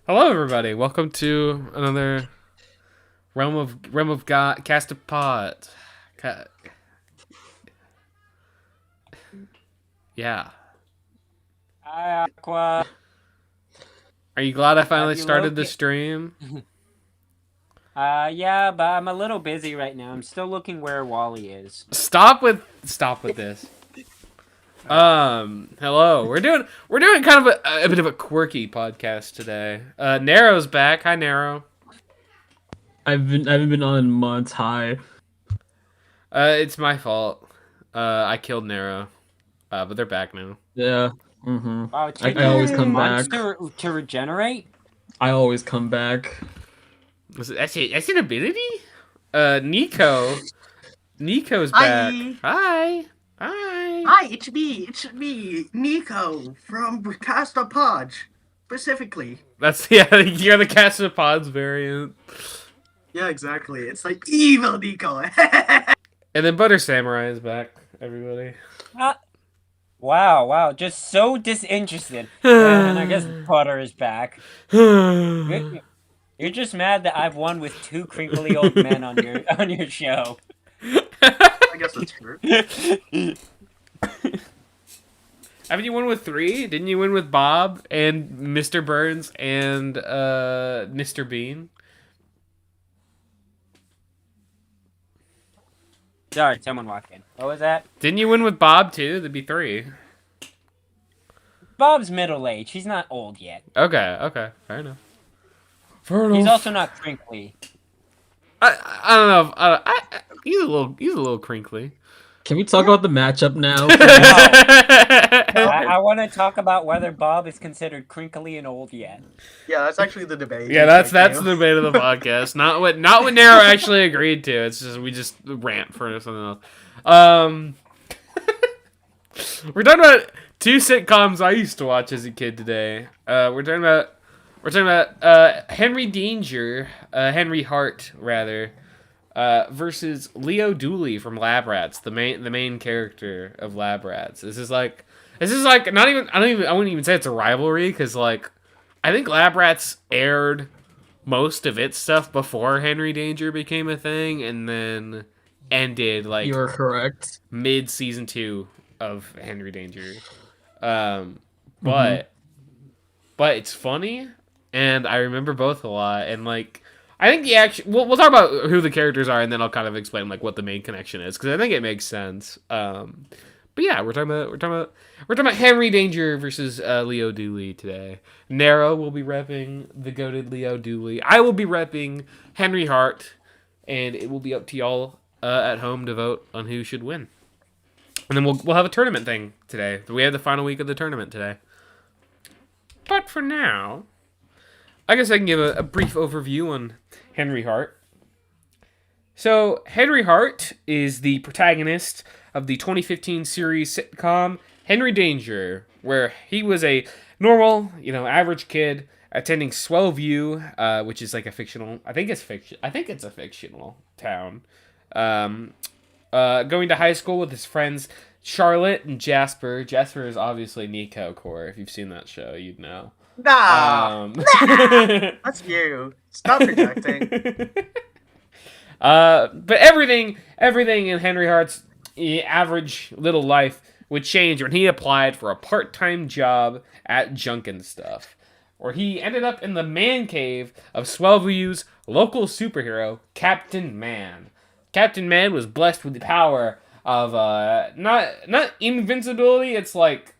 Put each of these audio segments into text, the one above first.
Hello, everybody. Welcome to another realm of God cast of pod. Yeah. Hi, Aqua. Are you glad I finally Have you started the located? stream? Yeah, but I'm a little busy right now. I'm still looking where Wally is. Stop with this. Hello. We're doing kind of a bit of a quirky podcast today. Narrow's back. Hi, Narrow. I haven't been on in months. Hi. It's my fault. I killed Narrow. But they're back now. Yeah. Mm-hmm. Wow, it I takes always come months back. to regenerate. I always come back. That's it. That's an ability. Nico's back. Hi. Hi. Hi, it's me, Nico from Cast of Podge, specifically. That's you're the Cast of Pods variant. Yeah, exactly. It's like evil Nico. And then Butter Samurai is back, everybody. Wow, just so disinterested. And I guess Potter is back. You're just mad that I've won with two crinkly old men on your show. I guess that's true. Haven't you won with 3? Didn't you win with Bob and Mr. Burns and Mr. Bean? Sorry, someone walked in. What was that? Didn't you win with Bob too? That'd be 3. Bob's middle age. He's not old yet. Okay, fair enough. He's also not crinkly. I don't know. He's a little crinkly. Can we talk about the matchup now? I want to talk about whether Bob is considered crinkly and old yet. Yeah, that's actually the debate. Yeah, that's the debate of the podcast. Not what Nero actually agreed to. It's just we just rant for something else. We're talking about 2 sitcoms I used to watch as a kid today. We're talking about Henry Danger, Henry Hart rather, versus Leo Dooley from Lab Rats, the main character of Lab Rats. This is like not even I wouldn't even say it's a rivalry because like I think Lab Rats aired most of its stuff before Henry Danger became a thing, and then ended like You're correct. mid season 2 of Henry Danger. But it's funny, and I remember both a lot, and like I think the action. We'll talk about who the characters are, and then I'll kind of explain like what the main connection is because I think it makes sense. But yeah, we're talking about Henry Danger versus Leo Dooley today. Nero will be repping the goated Leo Dooley. I will be repping Henry Hart, and it will be up to y'all at home to vote on who should win. And then we'll have a tournament thing today. We have the final week of the tournament today. But for now, I guess I can give a brief overview on Henry Hart. So, Henry Hart is the protagonist of the 2015 series sitcom Henry Danger, where he was a normal, average kid attending Swellview, which is like a fictional. I think it's a fictional town. Going to high school with his friends Charlotte and Jasper. Jasper is obviously Nico Core. If you've seen that show, you'd know. Nah, that's you. Stop projecting. But everything in Henry Hart's average little life would change when he applied for a part-time job at Junkin' Stuff, where he ended up in the man cave of Swellview's local superhero, Captain Man. Captain Man was blessed with the power of not invincibility. It's like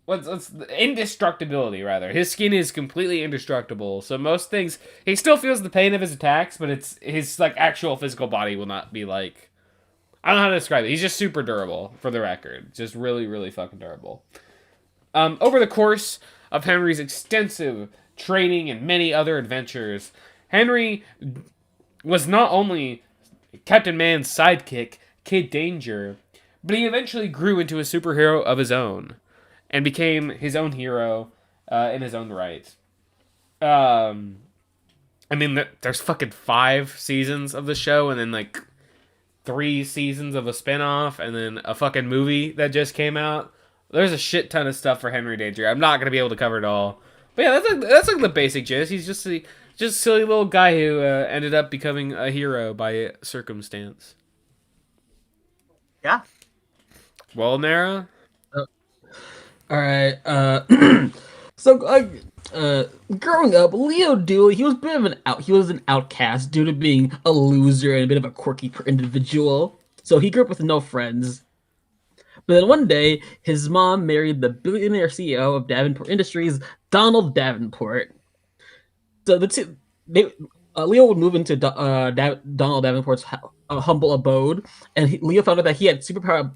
what's indestructibility rather. His skin is completely indestructible. So most things he still feels the pain of his attacks, but it's his like actual physical body will not be like I don't know how to describe it. He's just super durable for the record. Just really really fucking durable. Over the course of Henry's extensive training and many other adventures, Henry was not only Captain Man's sidekick, Kid Danger, but he eventually grew into a superhero of his own and became his own hero in his own right. I mean, there's fucking 5 seasons of the show, and then like 3 seasons of a spinoff, and then a fucking movie that just came out. There's a shit ton of stuff for Henry Danger. I'm not gonna be able to cover it all. But yeah, that's like the basic gist. He's just a silly little guy who ended up becoming a hero by circumstance. Yeah. Well, Nara? All right. Growing up, Leo Dooley, he was a bit of an outcast due to being a loser and a bit of a quirky individual. So he grew up with no friends. But then one day, his mom married the billionaire CEO of Davenport Industries, Donald Davenport. So Leo would move into Donald Davenport's humble abode, and Leo found out that he had superpower.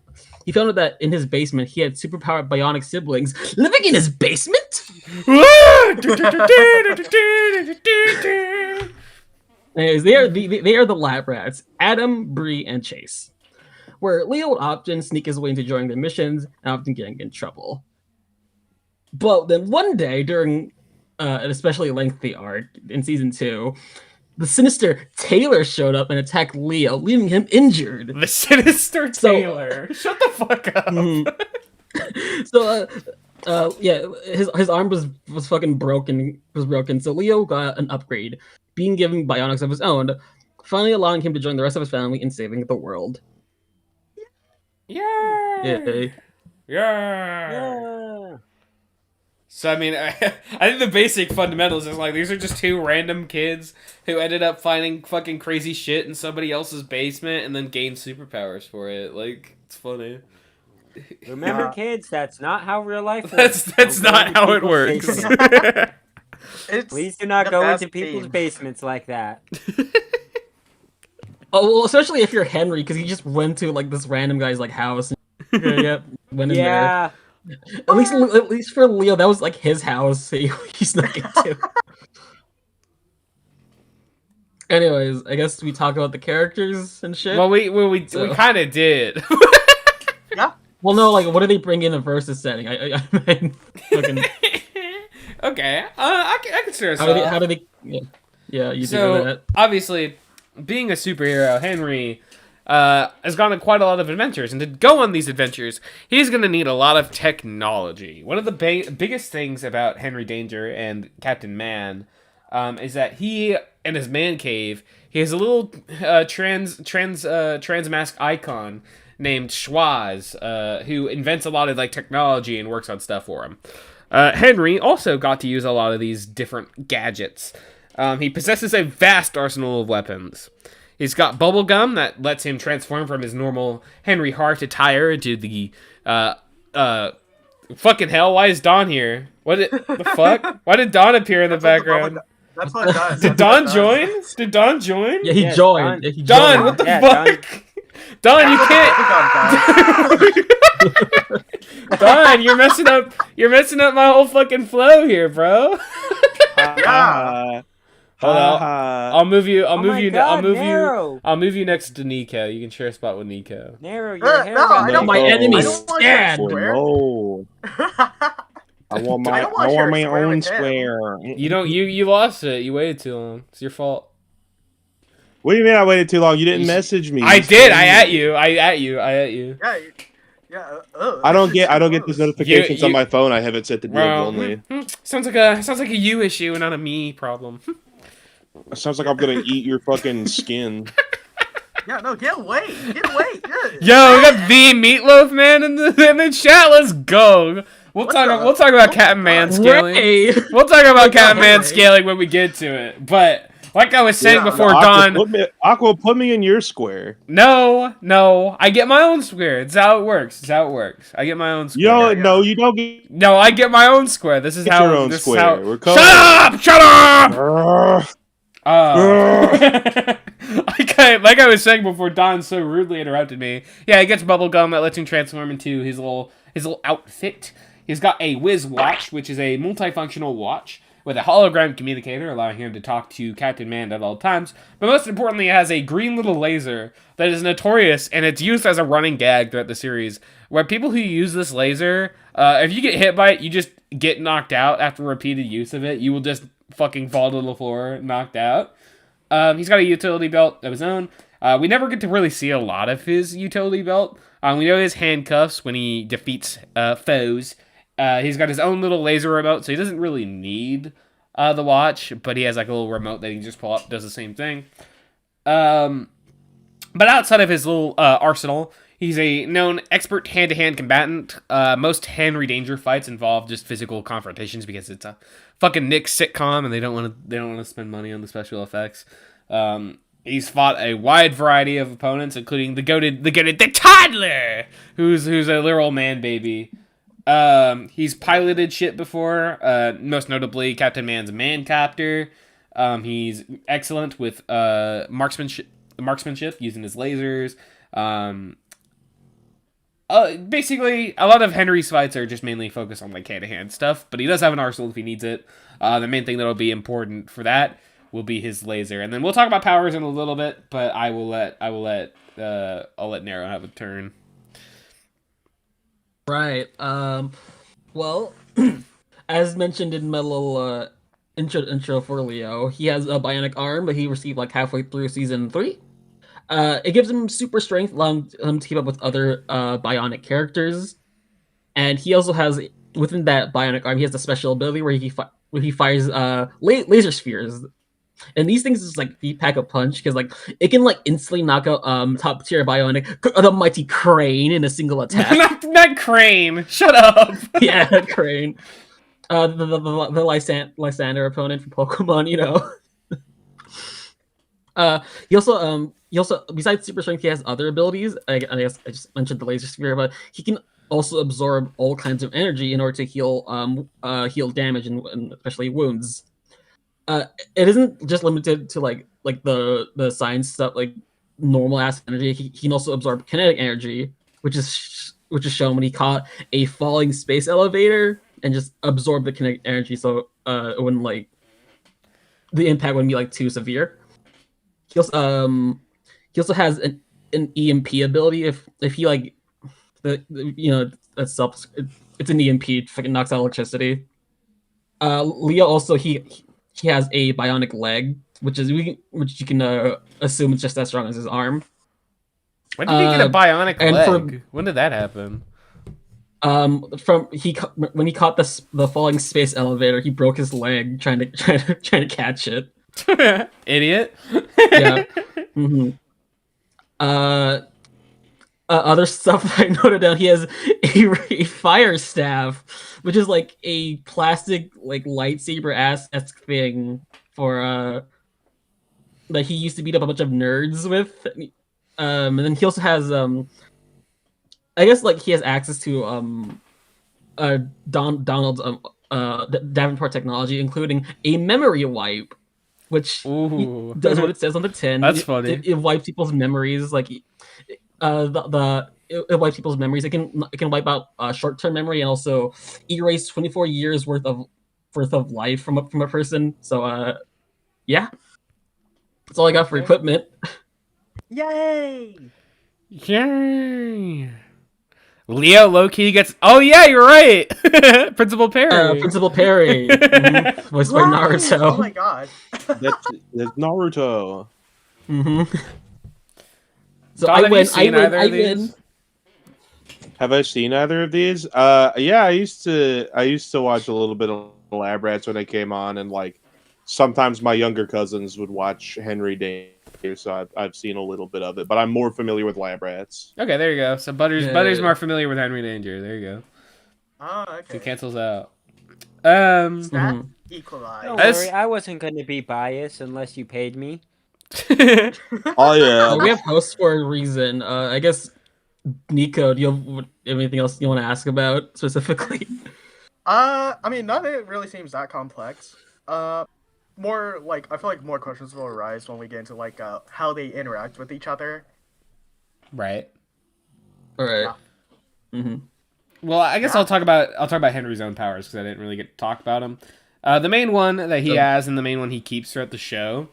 He found out that in his basement he had superpowered bionic siblings living in his basement. Anyways, they are the lab rats, Adam, Bree, and Chase. Where Leo would often sneak his way into joining their missions and often getting in trouble. But then one day during an especially lengthy arc in season 2, the sinister Taylor showed up and attacked Leo, leaving him injured. The sinister Taylor. Shut the fuck up. His arm was fucking broken. So Leo got an upgrade, being given bionics of his own, finally allowing him to join the rest of his family in saving the world. Yeah. So I mean, I think the basic fundamentals is like these are just two random kids who ended up finding fucking crazy shit in somebody else's basement and then gained superpowers for it. Like, it's funny. Remember, kids, that's not how real life works. That's not how it works. Please do not go into people's basements like that. Oh, well, especially if you're Henry, because he just went to like this random guy's like house. And, went in there. At least for Leo, that was like his house. He snuck into. Anyways, I guess we talk about the characters and shit. Well, we kind of did. Yeah. Well, no, like what do they bring in a versus setting? I mean, fucking... Okay, I can start us how do they? Yeah, you do that. Obviously, being a superhero, Henry has gone on quite a lot of adventures, and to go on these adventures, he's going to need a lot of technology. One of the biggest things about Henry Danger and Captain Man is that he, in his man cave, he has a little transmask icon named Schwaz, who invents a lot of like technology and works on stuff for him. Henry also got to use a lot of these different gadgets. He possesses a vast arsenal of weapons. He's got bubblegum that lets him transform from his normal Henry Hart attire into the fucking hell. Why is Don here? The fuck? Why did Don appear in the background? That's what it does. Did Don join? Did Don join? Yeah, he joined. Don, what the fuck? Don, you can't. Don, you're messing up. You're messing up my whole fucking flow here, bro. Yeah. Hold on. I'll move you. I'll move you next to Nico. You can share a spot with Nico. Nero, your hair. I don't. My enemy's stand. No. I want my own square. You lost it. You waited too long. It's your fault. What do you mean I waited too long? You didn't message me. I did. I at you. Yeah. I don't get those notifications on my phone. I have it set to DIM only. Sounds like a you issue and not a me problem. It sounds like I'm gonna eat your fucking skin. Yeah, no, get away. Yeah. Yo, we got the Meatloaf Man in the chat. Let's go. We'll talk about Captain Man scaling. We'll talk about Captain Man scaling when we get to it. But like I was saying before, Don. Aqua, put me in your square. No, I get my own square. It's how it works. I get my own square. No, you don't get. No, I get my own square. This is how. Your own square. Shut up! Like I was saying before, Don so rudely interrupted me. Yeah, he gets bubblegum that lets him transform into his little outfit. He's got a Wiz watch, which is a multifunctional watch with a hologram communicator, allowing him to talk to Captain Man at all times. But most importantly, it has a green little laser that is notorious, and it's used as a running gag throughout the series, where people who use this laser, if you get hit by it, you just get knocked out after repeated use of it. You will just fucking fall to the floor, knocked out. He's got a utility belt of his own. We never get to really see a lot of his utility belt. We know his handcuffs when he defeats foes. He's got his own little laser remote, so he doesn't really need the watch, but he has like a little remote that he can just pull up, does the same thing. But outside of his little arsenal, he's a known expert hand-to-hand combatant. Most Henry Danger fights involve just physical confrontations because it's a fucking Nick sitcom, and they don't want to spend money on the special effects. He's fought a wide variety of opponents, including the toddler, who's a literal man baby. He's piloted shit before, most notably Captain Man's Mancopter. He's excellent with marksmanship using his lasers. Basically, a lot of Henry's fights are just mainly focused on like hand-to-hand stuff, but he does have an arsenal if he needs it. The main thing that'll be important for that will be his laser, and then we'll talk about powers in a little bit. But I'll let Nero have a turn. Right. Well, as mentioned in my little intro for Leo, he has a bionic arm that he received like halfway through season 3. It gives him super strength, allowing him to keep up with other bionic characters, and he also has within that bionic arm he has a special ability where he fires laser spheres. And these things is like the pack a punch because like it can like instantly knock out top tier bionic the mighty Crane in a single attack. not Crane. Shut up. Yeah, Crane. The Lysander opponent from Pokemon, you know. He also besides super strength, he has other abilities. I guess I just mentioned the laser sphere, but he can also absorb all kinds of energy in order to heal damage and especially wounds. It isn't just limited to like the science stuff, like normal ass energy. He can also absorb kinetic energy, which is shown when he caught a falling space elevator and just absorbed the kinetic energy, so it wouldn't like the impact wouldn't be like too severe. He also has an EMP ability if he like it's an EMP, fucking knocks out electricity. Leo also he has a bionic leg, which you can assume is just as strong as his arm. When did he get a bionic leg? When did that happen? When he caught the falling space elevator, he broke his leg trying to catch it. Idiot. Yeah. Mm-hmm. Other stuff I noted down. He has a fire staff, which is like a plastic like lightsaber esque thing for that he used to beat up a bunch of nerds with. And then he also has I guess like he has access to Donald's Davenport technology, including a memory wipe, which does what it says on the tin. That's funny. It wipes people's memories. Like it wipes people's memories. It can wipe out short-term memory and also erase 24 years worth of life from a person. So yeah, that's all I got for equipment. Yay! Leo low-key gets... Oh, yeah, you're right! Principal Perry. Principal Perry. Voiced by Naruto. Oh my god. That's Naruto. Mm-hmm. So Todd, I win. Have I seen either of these? Yeah, I used to watch a little bit of Lab Rats when they came on, and like sometimes my younger cousins would watch Henry Danger, so I've seen a little bit of it, but I'm more familiar with Lab Rats. Okay, there you go. So Butters more familiar with Henry Danger. There you go. Oh, okay. It cancels out. That equalized. Don't worry, I wasn't going to be biased unless you paid me. Oh yeah. We have hosts for a reason. I guess Nico, do you have anything else you want to ask about specifically? I mean, none of it really seems that complex. More like I feel like more questions will arise when we get into like how they interact with each other. Right. All right. Yeah. Mm-hmm. Well, I guess I'll talk about Henry's own powers because I didn't really get to talk about them. The main one that he has and the main one he keeps throughout the show,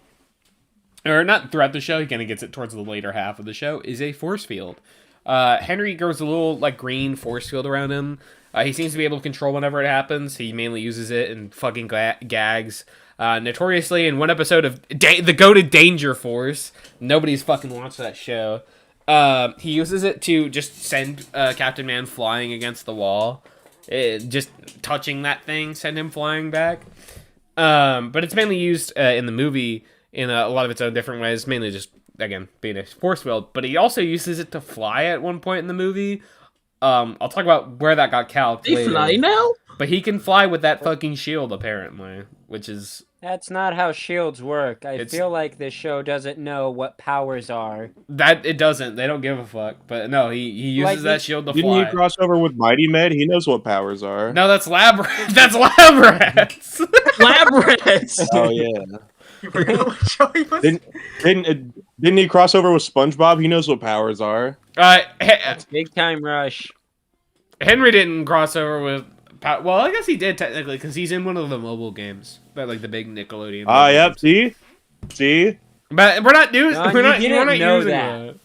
or not throughout the show, he kind of gets it towards the later half of the show, is a force field. Henry grows a little like green force field around him. He seems to be able to control whenever it happens. He mainly uses it in fucking gags. Notoriously, in one episode of The Goated Danger Force, nobody's fucking watched that show. He uses it to just send Captain Man flying against the wall. Just touching that thing send him flying back. But it's mainly used in the movie in a lot of its own different ways. Mainly just, again, being a force field. But he also uses it to fly at one point in the movie. I'll talk about where that got calced They later. fly now? But he can fly with that fucking shield, apparently. Which is... That's not how shields work. I It's- feel like this show doesn't know what powers are. That it doesn't. They don't give a fuck. But no, he uses Like that this- shield to Didn't fly. you cross over with Mighty Med? He knows what powers are. No, that's lab. That's lab rats. Lab rats! Oh yeah. You forgot what show he was. Didn't he cross over with SpongeBob? He knows what powers are. Big time rush. Henry didn't cross over with. Well, I guess he did technically because he's in one of the mobile games, but like the big Nickelodeon. Ah, mobile yep. games. See. But we're not doing. No, we're you not. didn't We're not know using that.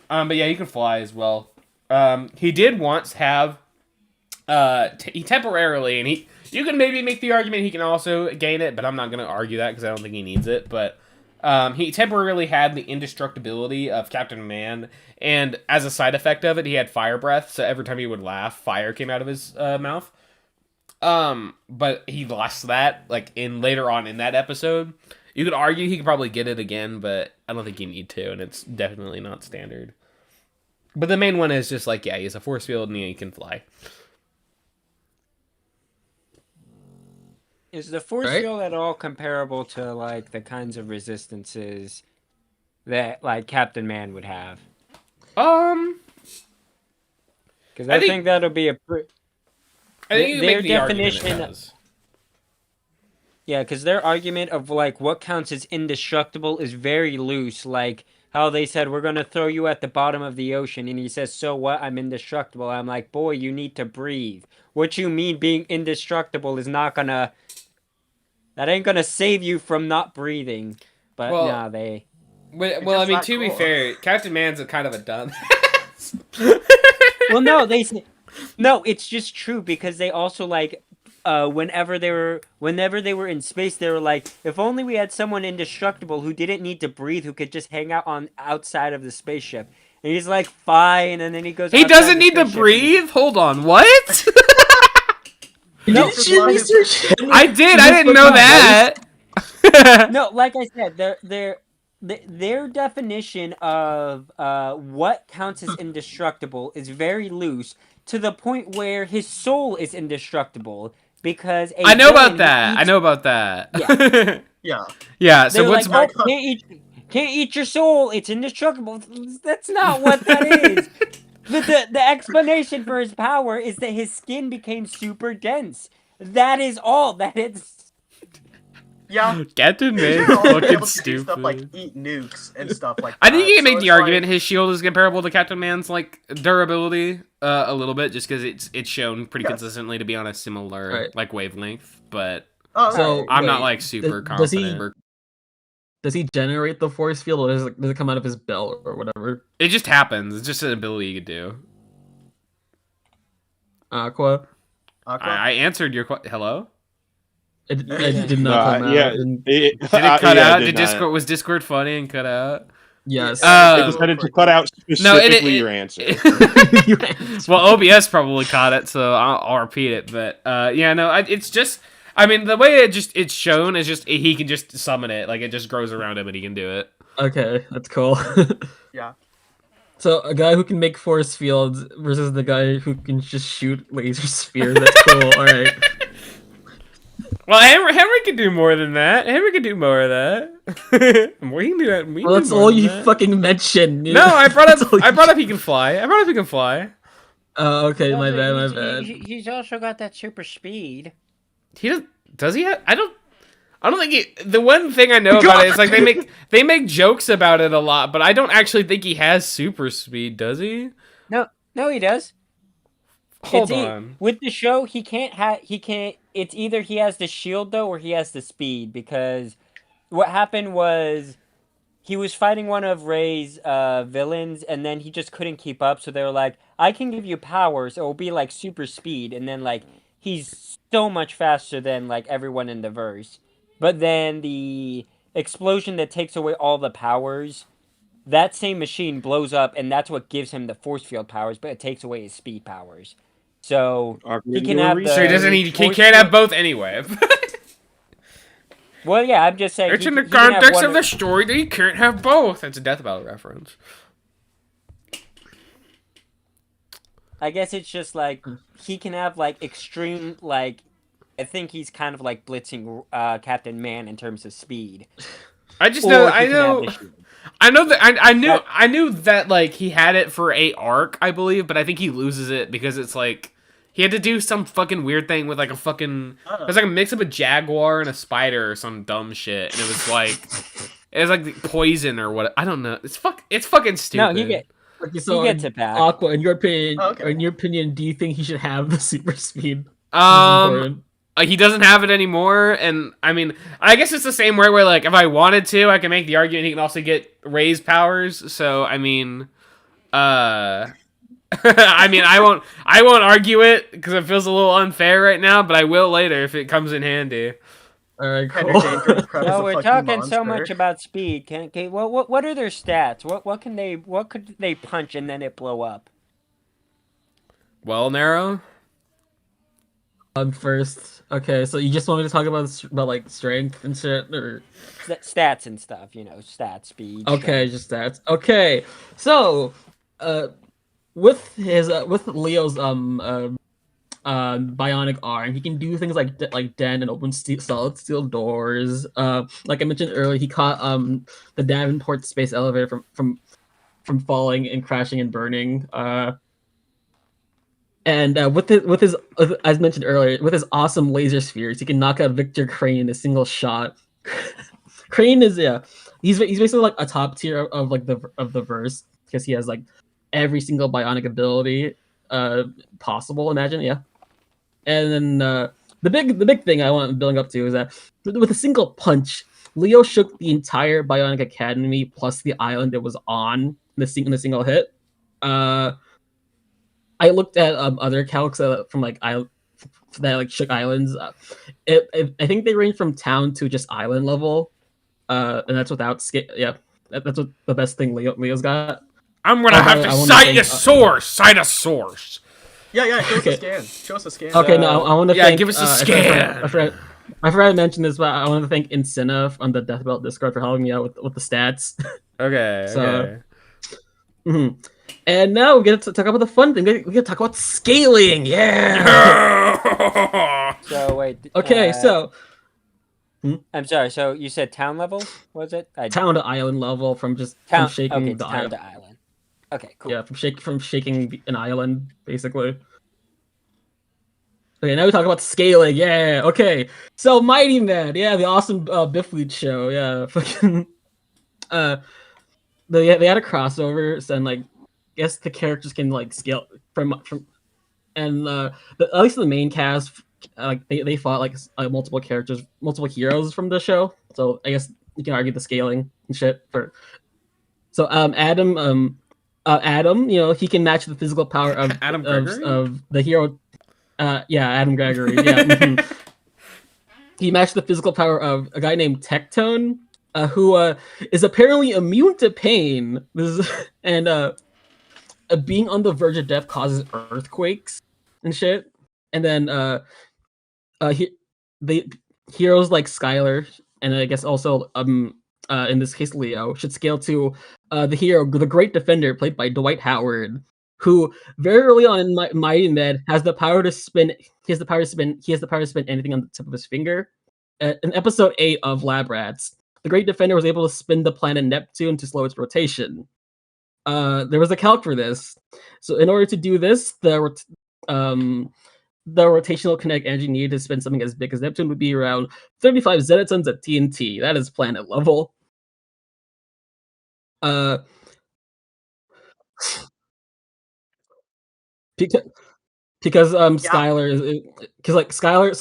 But yeah, he can fly as well. He did once have. He temporarily, and you can maybe make the argument he can also gain it, but I'm not going to argue that because I don't think he needs it. But he temporarily had the indestructibility of Captain Man, and as a side effect of it, he had fire breath. So every time he would laugh, fire came out of his mouth. But he lost that like later on in that episode. You could argue he could probably get it again, but I don't think you need to, and it's definitely not standard. But the main one is just like, yeah, he's a force field and he can fly. Is the force Right. field at all comparable to like the kinds of resistances that like Captain Man would have? Because I I think- think that'll be a I think you can Their make the argument it definition- does. yeah. Because their argument of like what counts as indestructible is very loose. Like how they said we're gonna throw you at the bottom of the ocean, and he says, "So what? I'm indestructible." I'm like, boy, you need to breathe. What you mean being indestructible is not gonna. That ain't gonna save you from not breathing. But Well- nah, they. Well, It's I just mean, not to be cool. fair, Captain Man's a kind of a dumb. Well, no, they say, no, it's just true because they also like, whenever they were in space, they were like, if only we had someone indestructible who didn't need to breathe, who could just hang out on outside of the spaceship. And he's like, fine, and then he goes. He outside doesn't the need to spaceship breathe? Hold on, what? No, Jesus Did you Christ. research Henry? I did. I You didn't know fucking that. and- no, like I said, their definition of what counts as indestructible is very loose to the point where his soul is indestructible because I know villain about that. who I eats- know about that. Yeah. Yeah. They're So what's like, oh, can't eat your soul. It's indestructible. That's not what that is. The explanation for his power is that his skin became super dense. That is all. That it's. Yeah. Captain You're Man's also able fucking to do stupid. stuff like eat nukes and stuff like that. I think you can make So the it's argument like- his shield is comparable to Captain Man's like durability a little bit, just because it's shown pretty Yes. consistently to be on a similar Right. like wavelength. But Oh, So- okay. I'm not Wait, like super does he- confident. Does he generate the force field, or does it come out of his belt or whatever? It just happens. It's just an ability you could do. Aqua. Aqua? I answered your question. Hello. It did not come out. Yeah. and- Did Did it cut yeah, out? it Did not. Discord was Discord funny and cut out? Yes. It decided to cut out No, specifically your answer. Well, OBS probably caught it, so I'll repeat it. But yeah, no, it's just. I mean, the way it's shown is just he can just summon it, like it just grows around him and he can do it. Okay, that's cool. Yeah. So a guy who can make force fields versus the guy who can just shoot laser spears. That's cool. All right. Well, Henry can do more than that. Henry can do more of that. We can do that. We can Well, do that's more all than you that. fucking mentioned. No, I brought That's up. all I you- brought up he can fly. I brought up he can fly. Oh, okay. My bad. My He's- bad. He's also got that super speed. He does. Does he? I don't think he. The one thing I know about it is like they make jokes about it a lot, but I don't actually think he has super speed. Does he? No, he does. Hold It's on. with the show, he can't. It's either he has the shield though, or he has the speed. Because what happened was he was fighting one of Ray's villains, and then he just couldn't keep up. So they were like, "I can give you powers. It will be like super speed." And then like he's so much faster than like everyone in the verse. But then explosion that takes away all the powers, that same machine blows up, and that's what gives him the force field powers, but it takes away his speed powers. So he can have So he the doesn't. He force can't have field- both anyway. Well, yeah, I'm just saying. It's he, in the he can have context one of the story that he can't have both. It's a Death Battle reference. I guess it's just like he can have like extreme like. I think he's kind of like blitzing Captain Man in terms of speed. I just Or know. he I can have know. the shield. I know that. That- I knew that like he had it for a arc, I believe, but I think he loses it because it's like he had to do some fucking weird thing with like a fucking. It was like a mix of a jaguar and a spider or some dumb shit, and it was like poison or what. I don't know. It's fucking stupid. No, Okay, so he gets it back. Aqua, in your opinion, Okay. do you think he should have the super speed? This is Um, important. he doesn't have it anymore, and I mean, I guess it's the same way where like if I wanted to, I can make the argument he can also get raised powers. So I mean, I mean, I won't argue it because it feels a little unfair right now, but I will later if it comes in handy. All right, Henry cool. Danger Prep is No, a we're fucking talking so much monster. about speed. What are their stats? What could they punch and then it blow up? Well, Narrow. First, okay, so you just want me to talk about like strength and shit, or Stats and stuff, stats, speed. okay, strength. just that. Okay, so, with Leo's bionic arm, he can do things like dent and open solid steel doors. Like I mentioned earlier, he caught the Davenport space elevator from falling and crashing and burning. And with his as mentioned earlier, with his awesome laser spheres, he can knock out Victor Crane in a single shot. Crane is he's basically like a top tier of like the verse because he has like every single bionic ability possible. Imagine, yeah. And then the big thing I want building up to is that with a single punch, Leo shook the entire Bionic Academy plus the island it was on in a single hit. I looked at other calcs from like that like shook islands. I think they range from town to just island level, and that's without scale. Yeah, that's what the best thing Leo's got. I'm gonna have to I wanna cite thank- a source. Cite a source. Yeah, show us Okay. a scan. Show us a scan. Okay, no, I want to Yeah, thank. give us a I scan. forgot to mention this, but I want to thank Incina on the Death Belt Discord for helping me out with the stats. Okay. So- Okay. Mhm. And now we're gonna talk about the fun thing. We're gonna talk about scaling. Yeah. So wait. Okay, so I'm sorry. So you said town level? Was it? town to island level from Town. shaking Okay, the town island. to island. Okay, cool. Yeah, from shaking an island, basically. Okay, now we talk about scaling. Yeah. Okay. So Mighty Man. Yeah, the awesome Biffleet show. Yeah. Fucking. They had a crossover, so, and like, guess the characters can like scale from, and at least the main cast, like they fought like multiple characters, multiple heroes from the show. So I guess you can argue the scaling and shit for. So Adam, he can match the physical power of Adam Gregory? of the hero. Yeah, Adam Gregory. Yeah. Mhm. He matched the physical power of a guy named Tectone, who is apparently immune to pain. And being on the verge of death causes earthquakes and shit. And then the heroes like Skylar, and I guess also in this case Leo, should scale to the Great Defender, played by Dwight Howard, who very early on in Mighty Med has the power to spin. He has the power to spin anything on the tip of his finger. In episode 8 of Lab Rats, the Great Defender was able to spin the planet Neptune to slow its rotation. There was a calc for this. So in order to do this, the rotational kinetic energy needed to spin something as big as Neptune would be around 35 zettatons of TNT. That is planet level. Because Skylar is because like Skylar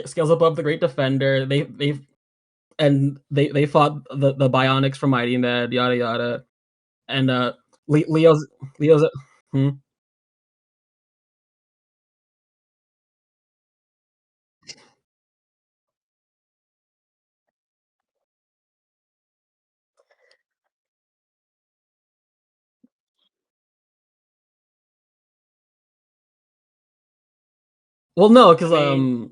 scales above the Great Defender. They fought the Bionics from Mighty Med, yada yada, and Leo's Well, no, because I mean,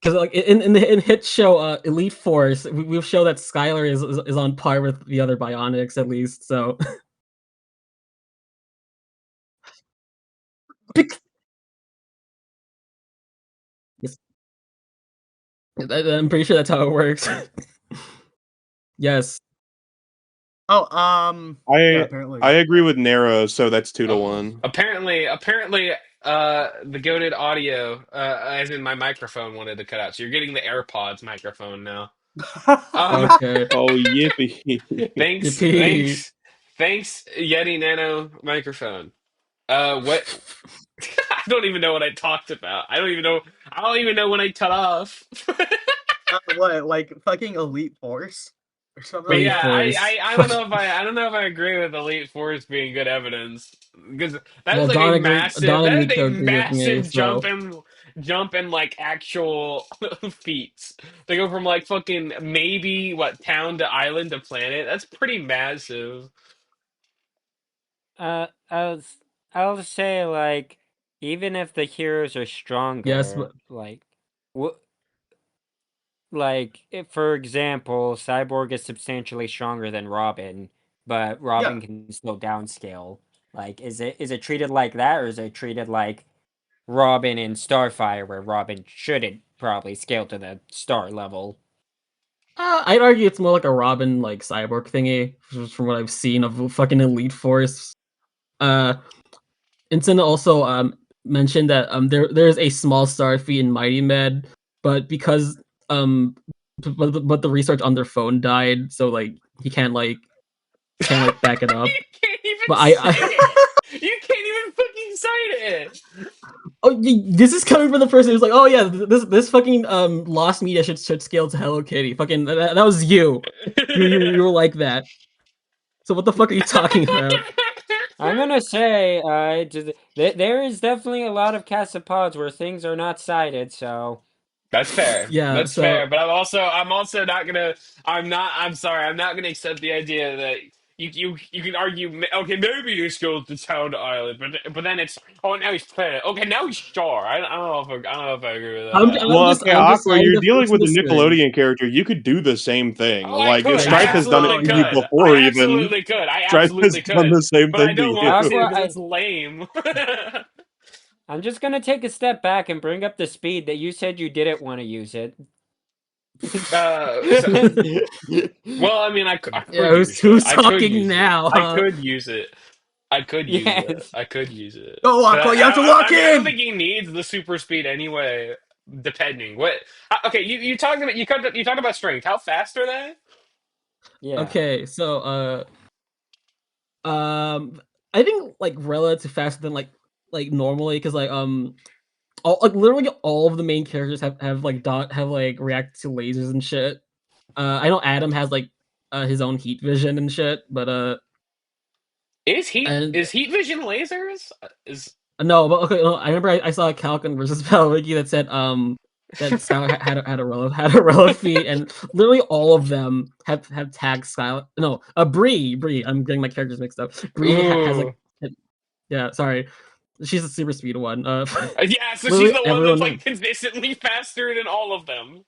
like in hit show Elite Force, we've shown that Skylar is on par with the other Bionics at least. So Bec- yes, I'm pretty sure that's how it works. Yes. Oh, yeah, I apparently. I agree with Nero, so that's 2-1. Apparently, the goated audio, as in my microphone, wanted to cut out. So you're getting the AirPods microphone now. Um, Okay. Oh, yippee! Yippee. thanks, Yeti Nano microphone. What? I don't even know what I talked about. I don't even know. I don't even know when I cut off. What, like fucking Elite Force or something But like Elite yeah, that? Force. I don't know if I agree with Elite Force being good evidence because that is Well, like Don and that is a Nico agree with me, massive so jump in like actual feats. They go from like fucking maybe what town to island to planet. That's pretty massive. uh, I'll say like even if the heroes are yes, but stronger, like what if, for example, Cyborg is substantially stronger than Robin, but Yeah. Robin can still downscale. Like, is it treated like that, or is it treated like Robin in Starfire, where Robin shouldn't probably scale to the star level? I'd argue it's more like a Robin like cyborg thingy, just from what I've seen of fucking Elite Force. Uh, Ensign also mentioned that there's a small star feat in Mighty Med, but because um but the research on their phone died, so like he can't like back it up. You can't even But cite I it. You can't even fucking cite it. oh this is coming from the person who's like, oh yeah, this fucking lost media should scale to Hello Kitty. Fucking that was you. You were like that. So what the fuck are you talking about? I'm gonna say, there is definitely a lot of Casapods where things are not cited, so That's fair. Yeah, That's fair. so But I'm also not gonna. I'm sorry. I'm not gonna accept the idea that you can argue. Okay, maybe you scaled the town to island, but then it's now he's planet. Okay, now he's star. I don't know if I agree with that. I'm Well, just okay, I'm just Aqua, adding you're the dealing fruits of with the a spirit. Nickelodeon character. You could do the same thing. Oh, I Like if could. I Stripe has done it absolutely to you could. Exactly. I before, even absolutely could. I Stripe has absolutely done the could. same But I thing to don't want to you. Aqua, because it's lame. I'm just gonna take a step back and bring up the speed that you said you didn't want to use it. So, well, I mean, I Yeah, could use it. who's talking now? I Huh? could use it. I could use it. Yes. I could use it. Go, But Aqua, you have to lock I mean, I don't in! think he needs the super speed anyway. Depending what. Okay, you talked about strength. How fast are they? Yeah. Okay, so I think like relative faster than like normally because all like literally all of the main characters have like have like reacted to lasers and shit. I know Adam has like his own heat vision and shit, but and Is heat vision lasers? Is no, but okay, no, I remember I saw a Calcon versus Palwiki that said that Skylar had a relic feat, and literally all of them have tagged Skylar. No, Bree. I'm getting my characters mixed up. Bree has like ooh. yeah, sorry, she's a super speed one. Yeah, so she's Literally the one that's like everyone. consistently faster than all of them.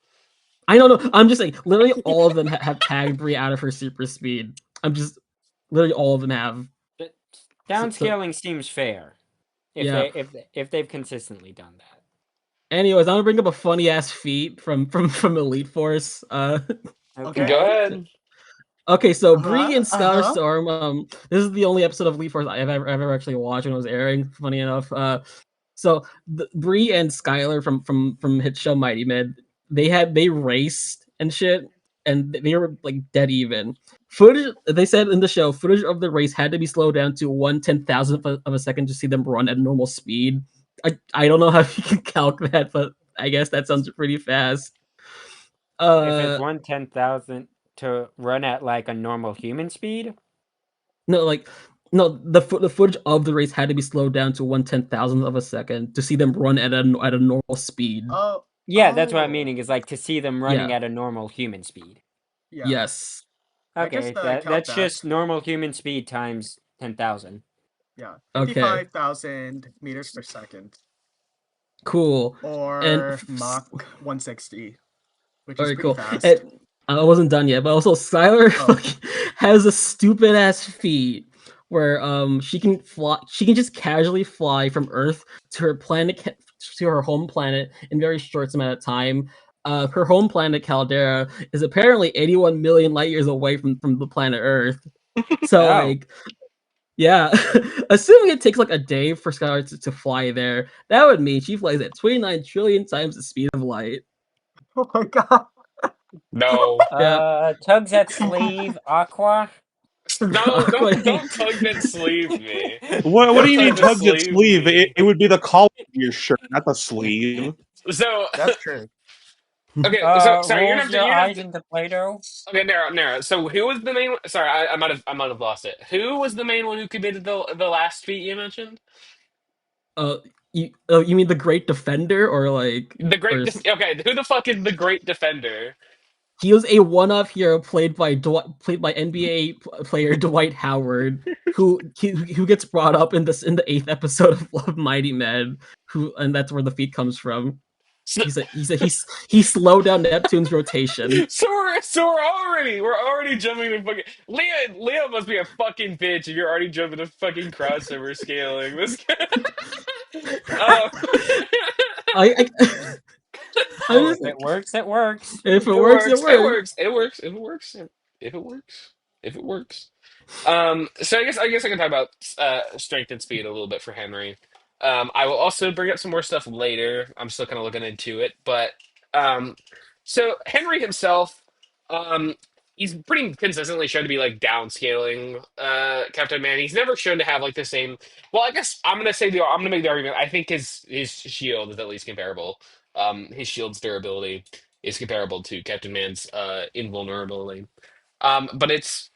I don't know. I'm just saying, literally all of them have tagged Bree out of her super speed. I'm just literally all of them have. But So downscaling seems fair if yeah. they've consistently done that. Anyways, I'm gonna bring up a funny ass feat from Elite Force. Go Okay. Okay. ahead. Okay, so Bree Uh-huh, and Scar uh-huh. Storm. This is the only episode of Elite Force I've ever actually watched when it was airing. Funny enough. So Bree and Skylar from hit show Mighty Med, they raced and shit, and they were like dead even. Footage they said in the show, footage of the race had to be slowed down to 1/10,000th of a second to see them run at normal speed. I don't know how you can calc that, but I guess that sounds pretty fast. If it's Uh, 1/10,000 to run at like a normal human speed. no, like no, the footage of the race had to be slowed down to 1/10,000th of a second to see them run at a normal speed. Oh, Yeah, that's what I'm oh. meaning, is like to see them running Yeah. at a normal human speed. Yeah. Yes. I just Okay, count that's that. just normal human speed times 10,000. Yeah. Okay. 55,000 meters per second. Cool. And or Mach 160, which all is right, pretty cool. fast. And I wasn't done yet, but also Skylar Oh. has a stupid ass feat where she can fly. She can just casually fly from Earth to her planet, to her home planet in very short amount of time. Her home planet Caldera is apparently 81 million light years away from the planet Earth. So Oh. like, yeah, assuming it takes like a day for Skylar to fly there, that would mean she flies at 29 trillion times the speed of light. Oh my god. No. Yeah. Tugs at sleeve, Aqua. No, Aqua- don't tug that sleeve me. What do Don't you mean tug the tugged its sleeve sleeve? me. It would be the collar of your shirt, not the sleeve. So That's true. okay, so sorry, Rolls your eyes into Play-Doh. okay, narrow. So who was the main one? Sorry, I might have lost it. Who was the main one who committed the last feat you mentioned? Uh, you mean the Great Defender or like The or Great okay, who the fuck is the Great Defender? he was a one-off hero played by NBA player Dwight Howard, who gets brought up in the eighth episode of Mighty Men, who and that's where the feat comes from. So, He slowed down Neptune's rotation. we're already jumping to fucking Leah must be a fucking bitch if you're already jumping to fucking crossover scaling. This guy. uh, I I Oh, just if it works, it works. if it it works, it works. It works. works. It works. If it works. If it works. If it works. So I guess I can talk about strength and speed a little bit for Henry. I will also bring up some more stuff later. I'm still kind of looking into it, but um, so Henry himself, um, he's pretty consistently shown to be like downscaling Captain Man. He's never shown to have like the same. Well, I guess I'm gonna make the argument. I think his shield is at least comparable. His shield's durability is comparable to Captain Man's invulnerability. But it's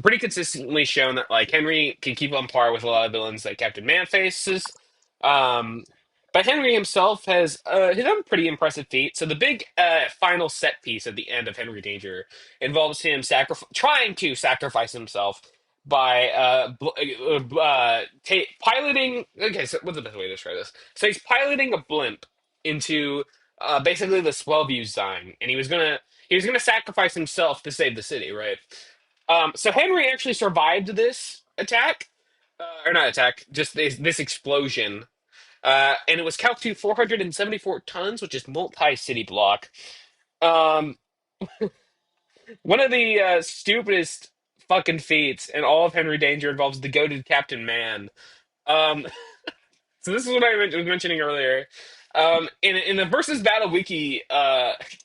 pretty consistently shown that like Henry can keep on par with a lot of villains that Captain Man faces. Um, but Henry himself has his own pretty impressive feat. So the big final set piece at the end of Henry Danger involves him trying to sacrifice himself by piloting. Okay, so what's the best way to describe this? So he's piloting a blimp into basically the Swellview Zine, and he was gonna sacrifice himself to save the city, right? So Henry actually survived this attack, or not attack, just this explosion, and it was calc to 474 tons, which is multi-city block. Um, One of the stupidest fucking feats in all of Henry Danger involves the goated Captain Man. Um, So this is what was mentioning earlier. In the versus battle wiki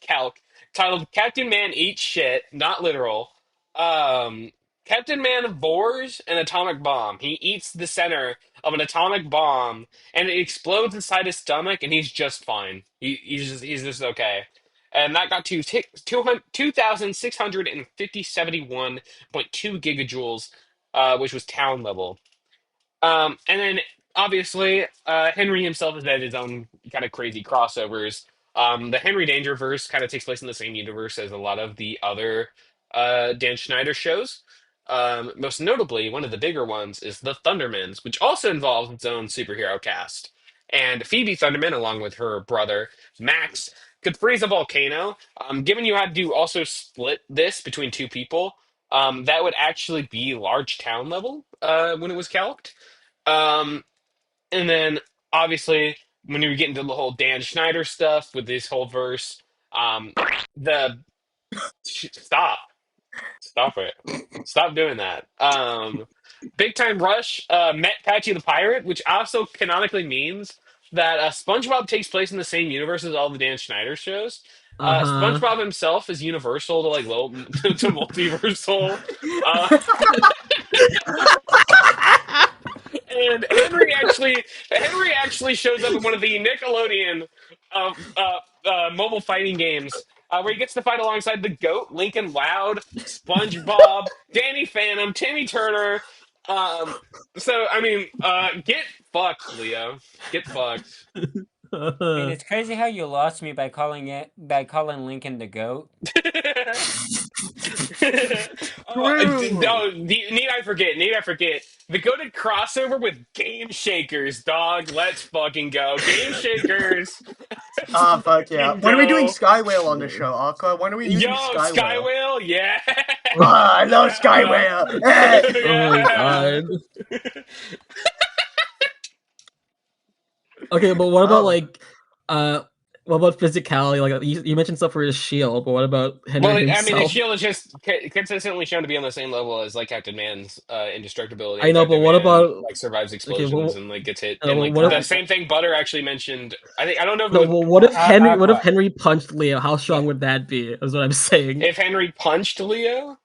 calc titled "Captain Man Eats Shit," not literal. Um, Captain Man bores an atomic bomb. He eats the center of an atomic bomb, and it explodes inside his stomach, and he's just fine. He's just okay. And that got to 2,671.2 gigajoules, which was town level. And then obviously, Henry himself has had his own kind of crazy crossovers. The Henry Dangerverse kind of takes place in the same universe as a lot of the other Dan Schneider shows. Most notably, one of the bigger ones is the Thundermans, which also involves its own superhero cast. And Phoebe Thunderman, along with her brother Max, could freeze a volcano. Given you had to also split this between two people, that would actually be large town level when it was calced. Um, and then obviously when you get into the whole Dan Schneider stuff with this whole verse, the stop, stop it, stop doing that. Big Time Rush met Patchy the Pirate, which also canonically means that SpongeBob takes place in the same universe as all the Dan Schneider shows. Uh-huh. SpongeBob himself is universal to like low to multiversal. Uh, And Henry actually shows up in one of the Nickelodeon mobile fighting games where he gets to fight alongside the Goat, Lincoln Loud, SpongeBob, Danny Phantom, Timmy Turner. Um, so I mean, get fucked, Leo. Get fucked. And it's crazy how you lost me by calling Lincoln the goat. Oh, True. no, need I forget? Need I forget? The goated crossover with Game Shakers, dog. Let's fucking go. Game Shakers. Ah, Let's fuck yeah. fucking When are we doing go. Skywhale on the show, Aqua? When are we Yo, using Skywhale? Skywhale, yeah. Ah, I love Yeah. Skywhale. Eh. Oh my Yeah. god. Okay, but what about Oh. like, what about physicality? Like you mentioned stuff for his shield, but what about Henry Well, I mean, his himself? shield is just consistently shown to be on the same level as like Captain Man's indestructibility, I and know, but Captain what Man about like survives okay? explosions and like gets hit, and Well, like what the if same thing Butter actually mentioned. I don't know if it no? was Well, what if Henry? What if Aqua. Henry punched Leo? How strong Yeah. would that be? Is what I'm saying. If Henry punched Leo.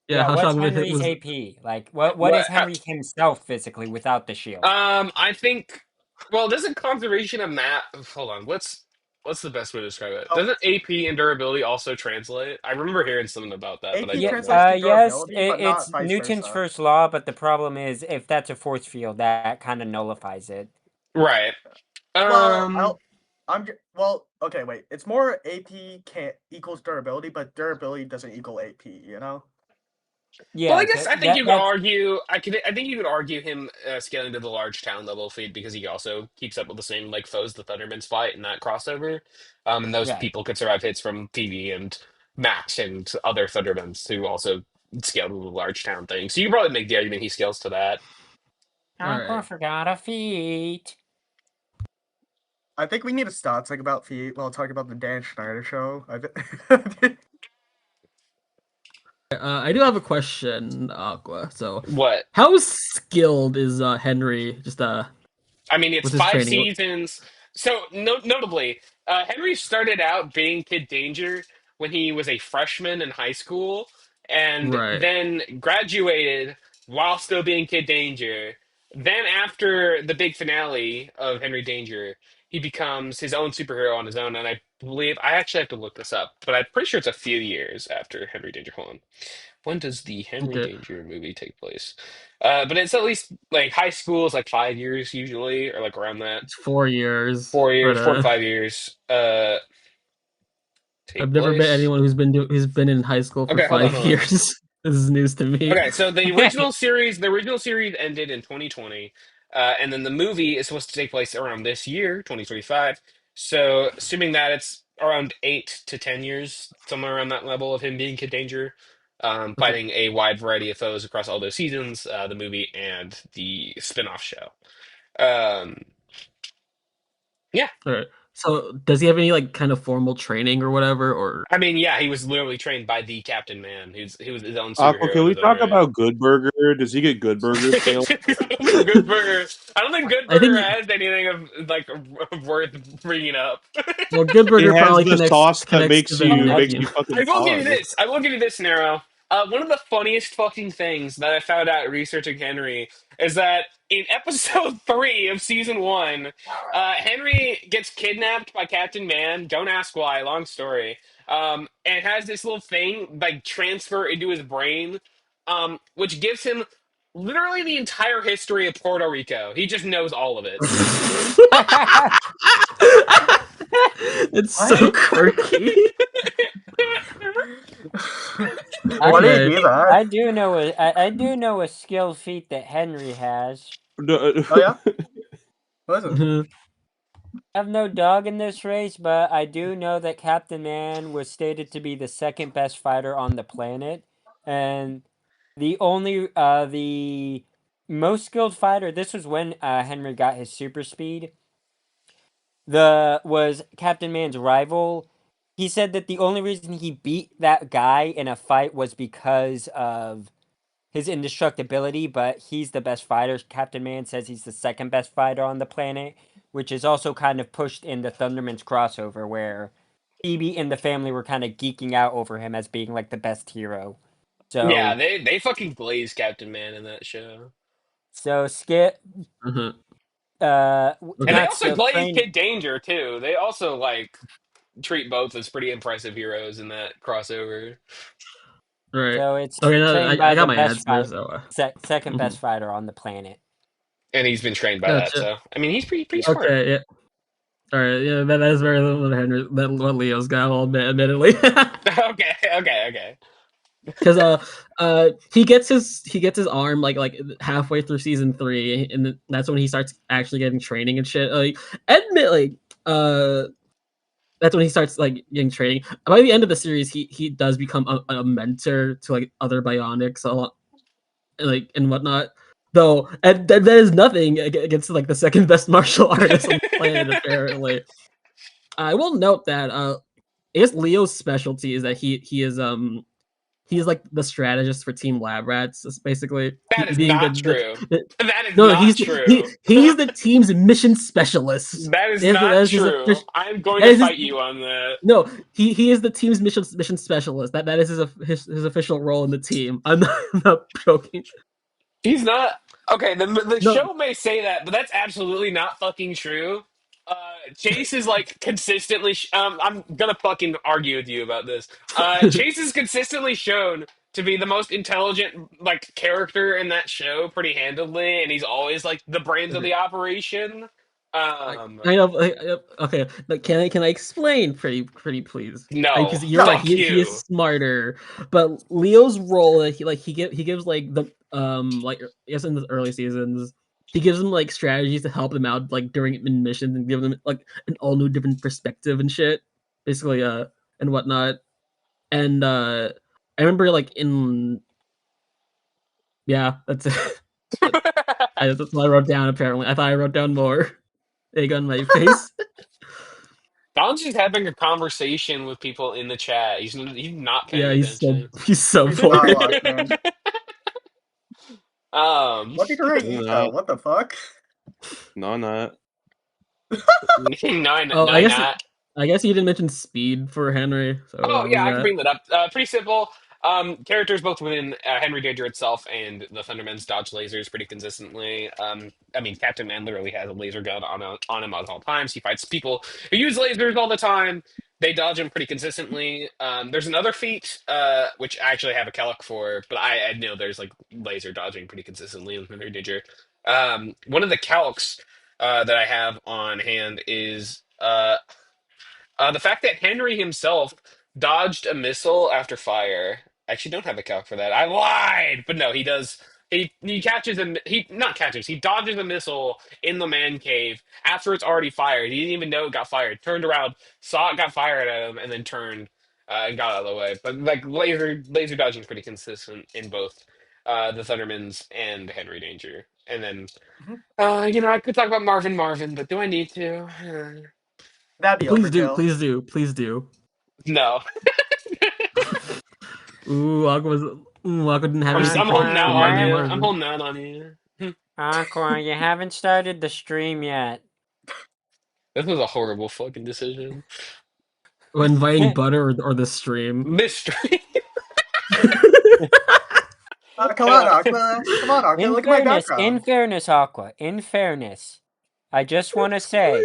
Yeah, how what's strong would it Henry's was? AP? Like, what What? is Henry himself physically without the shield? I think. Well, doesn't conservation of map? Hold on. What's the best way to describe it? Oh, Doesn't AP and durability also translate? I remember hearing something about that, but I AP Yeah, don't translates know. to yes, durability, but not it's vice Newton's versa. first law, but the problem is if that's a force field, that kind of nullifies it. Right. Well, Um. well, okay, wait. It's more AP can't equals durability, but durability doesn't equal AP. You know? Well, I Yeah, guess I think that you could that's argue. I think you could argue him scaling to the large town level feat because he also keeps up with the same like foes the Thundermans fight in that crossover. And those right. people could survive hits from PV and Max and other Thundermans who also scale to the large town thing. So you probably make the argument he scales to that. All Aqua right. forgot a feat. I think we need to stop talking about feet while talking about the Dan Schneider show. I do have a question, Aqua. So, What? how skilled is Henry? Just I mean, it's with his five training? seasons. So, notably, Henry started out being Kid Danger when he was a freshman in high school, and Right. then graduated while still being Kid Danger. Then, after the big finale of Henry Danger, he becomes his own superhero on his own. And I believe I actually have to look this up, but I'm pretty sure it's a few years after Henry Danger. Hold on. When does the Henry Okay. Danger movie take place? But it's at least like high school is like 5 years usually, or like around that. It's 4 years, Four but years, 4 to 5 years. I've Take never met place. anyone who's been in high school for Okay, hold on, five hold on. years. This is news to me. Okay, so the original series ended in 2020, and then the movie is supposed to take place around this year, 2025. So, assuming that it's around 8 to 10 years, somewhere around that level of him being Kid Danger, Okay. fighting a wide variety of foes across all those seasons, the movie and the spin-off show. Um, yeah, All right. So, does he have any like kind of formal training or whatever? Or I mean, yeah, he was literally trained by the Captain Man. He was his own Aqua, superhero can in we his own talk right. about Good Burger? Does he get Good Burger scale? Good Burger. I don't think Good I think Burger has anything of like worth bringing up. well, Good It Burger has probably the sauce that connects to makes the you Okay. makes nephew. you fucking I will give you pog. this. I will give you this, Nero. One of the funniest fucking things that I found out researching Henry is that in episode 3 of season 1, Henry gets kidnapped by Captain Man. Don't ask why. Long story. And has this little thing like transfer into his brain, which gives him literally the entire history of Puerto Rico. He just knows all of it. It's so What? quirky. Why do you Okay. do that? I do know a skill feat that Henry has. Oh yeah? What is it? Mhm. I have no dog in this race, but I do know that Captain Man was stated to be the second best fighter on the planet, and the most skilled fighter. This was when Henry got his super speed. The was Captain Man's rival. He said that the only reason he beat that guy in a fight was because of his indestructibility, but he's the best fighter. Captain Man says he's the second best fighter on the planet, which is also kind of pushed in the Thunderman's crossover, where Phoebe and the family were kind of geeking out over him as being like the best hero. Yeah, So, they fucking glazed Captain Man in that show. Skip, Mhm. And Okay. they not also Skip, glaze train. Kid Danger too. They also like treat both as pretty impressive heroes in that crossover. All right. So it's Okay. No, trained I by got the my best answer. fight, So. second Mhm. best fighter on the planet. And he's been trained by that, Gotcha. so I mean he's pretty smart. Okay. Yeah. All right. Yeah. That is very little than Henry. Than what Leo's got. I'll admit, admittedly. Okay, okay, okay. because he gets his arm like halfway through season 3, and that's when he starts actually getting training and shit. Like, admittedly, that's when he starts like getting training. By the end of the series, he does become a mentor to like other bionics, a lot, like and whatnot. Though, and that is nothing against like the second best martial artist on the planet. Apparently, I will note that I guess Leo's specialty is that he is like the strategist for Team Lab Rats. Basically, That is being not true. the That is no, not true. he's the team's mission specialist. That is That not is his true. official. I'm going That to is his, fight you on that. no, he is the team's mission specialist. That is his official role in the team. I'm not joking. He's not okay. The No, show may say that, but that's absolutely not fucking true. Chase is like consistently. I'm gonna fucking argue with you about this. Chase is consistently shown to be the most intelligent like character in that show, pretty handedly, and he's always like the brains of the operation. I, Um, I know. Okay, but can I explain pretty please? no, Because you're right. fuck He is you. smarter, but Leo's role, he gives like the like I guess in the early seasons, he gives them like strategies to help them out like during in missions and give them like an all new different perspective and shit, basically and whatnot. And I remember like in yeah, that's it. That's what I wrote down. Apparently, I thought I wrote down more. Egg on my face. Don's just having a conversation with people in the chat. He's not paying Yeah, attention. he's so He's a bored. dialogue man. What did Ray eat though? No, What the fuck? no, not. No, Oh, no, not. I guess you didn't mention speed for Henry. So Oh what was yeah, I can that? bring that up. Pretty simple. Characters both within Henry Danger itself and the Thundermans dodge lasers pretty consistently. I mean, Captain Man literally has a laser gun on him at all times. He fights people who use lasers all the time. They dodge him pretty consistently. There's another feat, which I actually have a calc for, but I know there's like laser dodging pretty consistently in Henry Danger. One of the calcs that I have on hand is the fact that Henry himself dodged a missile after fire. I actually don't have a calc for that. I lied, but no, he does. He catches a he not catches. He dodges a missile in the man cave after it's already fired. He didn't even know it got fired. Turned around, saw it got fired at him, and then turned and got out of the way. But like laser dodging is pretty consistent in both the Thundermans and Henry Danger. And then I could talk about Marvin, but do I need to? That'd be Please do, overkill. please do, please do. No. Aqua didn't have I'm anything holding for out Aqua, on Marvin you. I'm Marvin. holding out on you. Aqua, you haven't started the stream yet. This was a horrible fucking decision. When inviting Butter or the stream. Mystery. Come on, Aqua. Come on, Aqua. Look at my In background. fairness, Aqua, in fairness, I just want to say,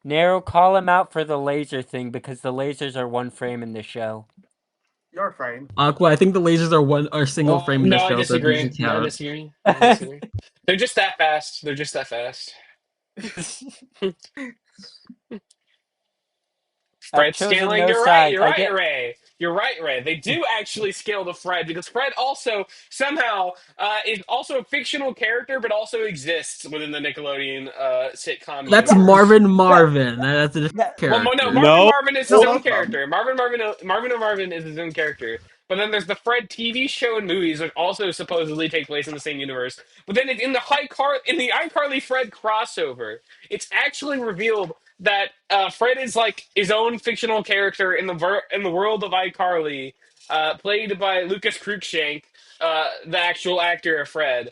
Nero, call him out for the laser thing because the lasers are one frame in the show. Your frame. Aqua, I think the lasers are single frame in the No, I show, so it disagree. doesn't No, I count. disagree. I disagree. They're just that fast. They're just that fast. I've Fred chosen scaling. no You're right. sides. You're right, Ray. You're right, Ray. They do actually scale to Fred because Fred also somehow is also a fictional character, but also exists within the Nickelodeon sitcom That's universe. Marvin. That's a different Well, no, character. Marvin No. Marvin is No, his own both of them. character. Marvin is his own character. But then there's the Fred TV show and movies, which also supposedly take place in the same universe. But then in the iCarly Fred crossover, it's actually revealed that Fred is like his own fictional character in the world of iCarly, played by Lucas Cruikshank, the actual actor of Fred.